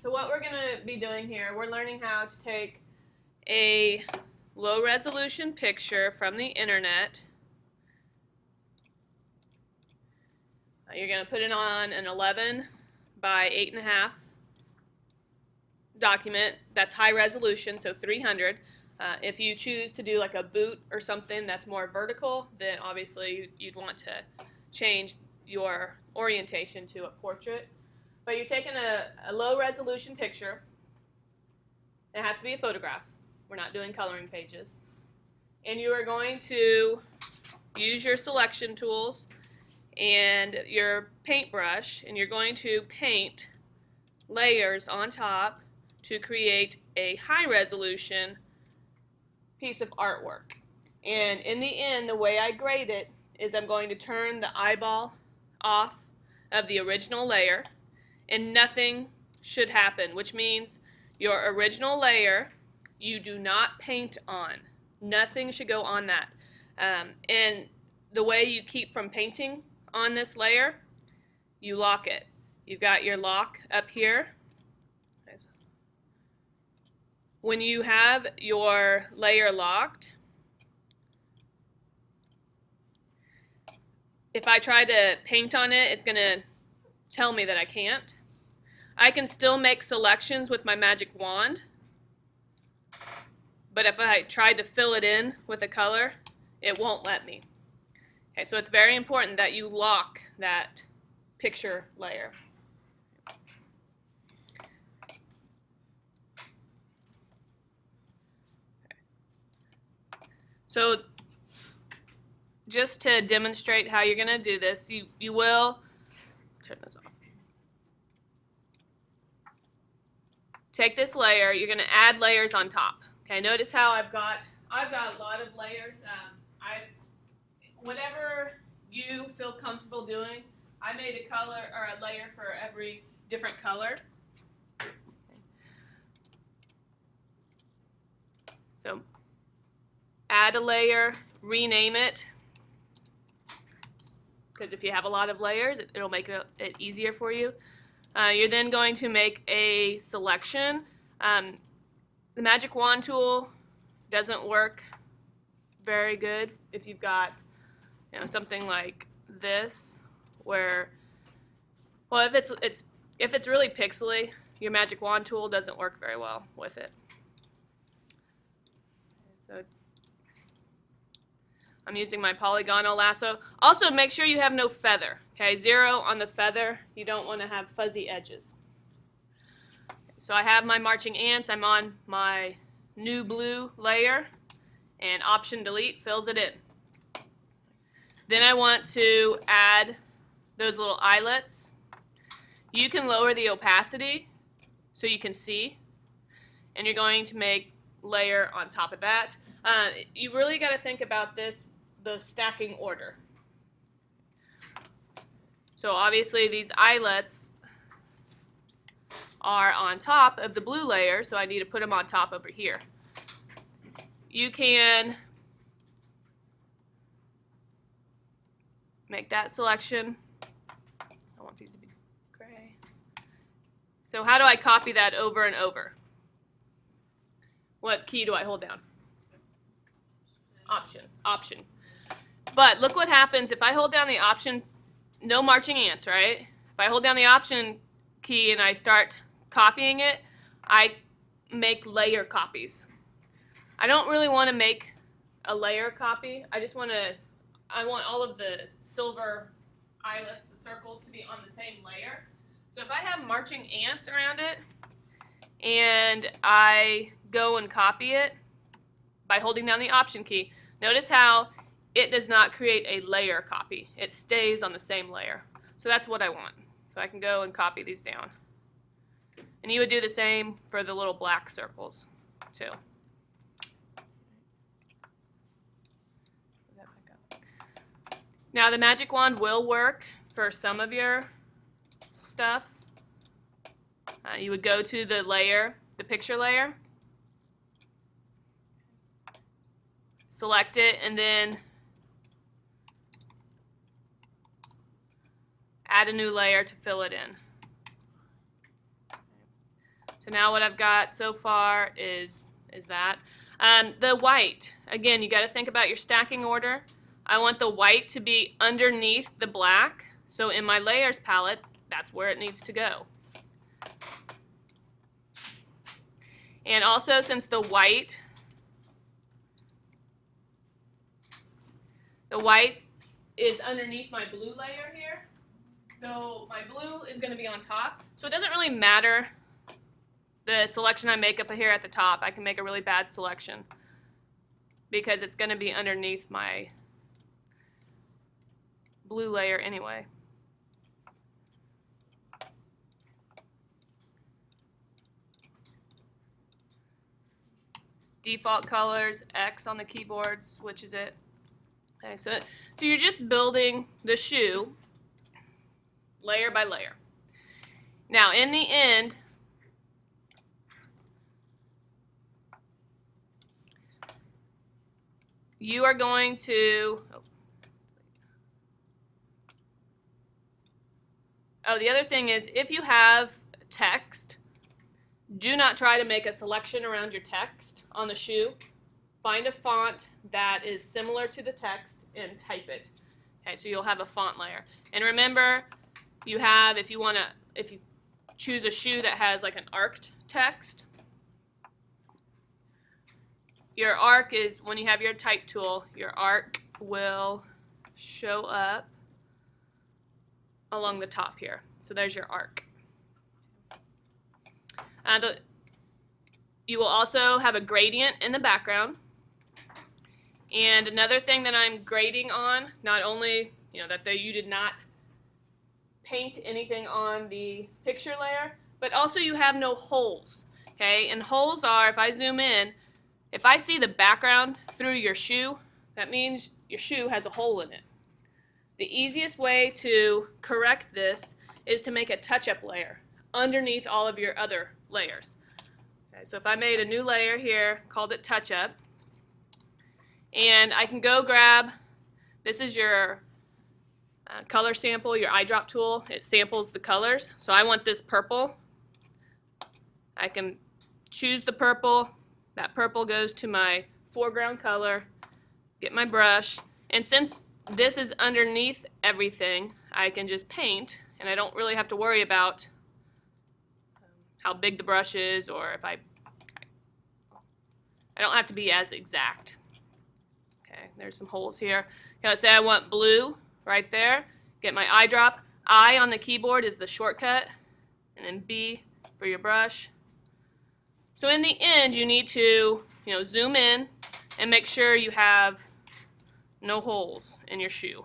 So what we're going to be doing here, we're learning how to take a low resolution picture from the internet. You're going to put it on an 11 by 8.5 document. That's high resolution, so 300. If you choose to do like a boot or something that's more vertical, then obviously you'd want to change your orientation to a portrait. But you're taking a low resolution picture. It has to be a photograph. We're not doing coloring pages. And you are going to use your selection tools and your paintbrush, and you're going to paint layers on top to create a high resolution piece of artwork. And in the end, the way I grade it is I'm going to turn the eyeball off of the original layer, and nothing should happen, which means your original layer you do not paint on. Nothing should go on that. And the way you keep from painting on this layer, you lock it. You've got your lock up here. When you have your layer locked, if I try to paint on it, it's going to tell me that I can't. I can still make selections with my magic wand, but if I try to fill it in with a color, it won't let me. Okay, so it's very important that you lock that picture layer. So just to demonstrate how you're going to do this, you will turn this off. Take this layer, you're going to add layers on top. Okay, notice how I've got a lot of layers. Whatever you feel comfortable doing, I made a color or a layer for every different color. So add a layer, rename it, because if you have a lot of layers, it'll make it easier for you. You're then going to make a selection. The magic wand tool doesn't work very good if you've got something like this, where, well, if it's really pixely, your magic wand tool doesn't work very well with it. So I'm using my polygonal lasso. Also, make sure you have no feather. Okay, 0 on the feather. You don't want to have fuzzy edges. So I have my marching ants. I'm on my new blue layer, and Option Delete fills it in. Then I want to add those little eyelets. You can lower the opacity so you can see, and you're going to make layer on top of that. You really got to think about this, the stacking order. So obviously these eyelets are on top of the blue layer, so I need to put them on top over here. You can make that selection. I want these to be gray. So how do I copy that over and over? What key do I hold down? Option. But look what happens if I hold down the Option, no marching ants, right? If I hold down the Option key and I start copying it, I make layer copies. I don't really want to make a layer copy. I want all of the silver eyelets, the circles, to be on the same layer. So if I have marching ants around it and I go and copy it by holding down the Option key, notice how it does not create a layer copy. It stays on the same layer. So that's what I want. So I can go and copy these down. And you would do the same for the little black circles too. Now the magic wand will work for some of your stuff. You would go to the layer, the picture layer, select it, and then add a new layer to fill it in. So now what I've got so far is that. The white, again, you got to think about your stacking order. I want the white to be underneath the black. So in my layers palette, that's where it needs to go. And also, since the white is underneath my blue layer here, so my blue is going to be on top. So it doesn't really matter the selection I make up here at the top. I can make a really bad selection because it's going to be underneath my blue layer anyway. Default colors, X on the keyboard switches it. Okay, so you're just building the shoe layer by layer. Now in the end, you are going to, the other thing is, if you have text, do not try to make a selection around your text on the shoe. Find a font that is similar to the text and type it. Okay, so you'll have a font layer. And remember, you have, if you choose a shoe that has like an arced text, your arc is, when you have your type tool, your arc will show up along the top here. So there's your arc. You will also have a gradient in the background. And another thing that I'm grading on, not only that you did not paint anything on the picture layer, but also you have no holes. Okay, and holes are, if I zoom in, if I see the background through your shoe, that means your shoe has a hole in it. The easiest way to correct this is to make a touch-up layer underneath all of your other layers. Okay, so if I made a new layer here, called it touch-up, and I can go grab, this is your color sample, your eyedrop tool. It samples the colors. So I want this purple. I can choose the purple. That purple goes to my foreground color, get my brush, and since this is underneath everything, I can just paint, and I don't really have to worry about how big the brush is, or if I don't have to be as exact. Okay, there's some holes here. Okay, let's say I want blue right there. Get my eyedrop. I on the keyboard is the shortcut, and then B for your brush. So in the end, you need to zoom in and make sure you have no holes in your shoe.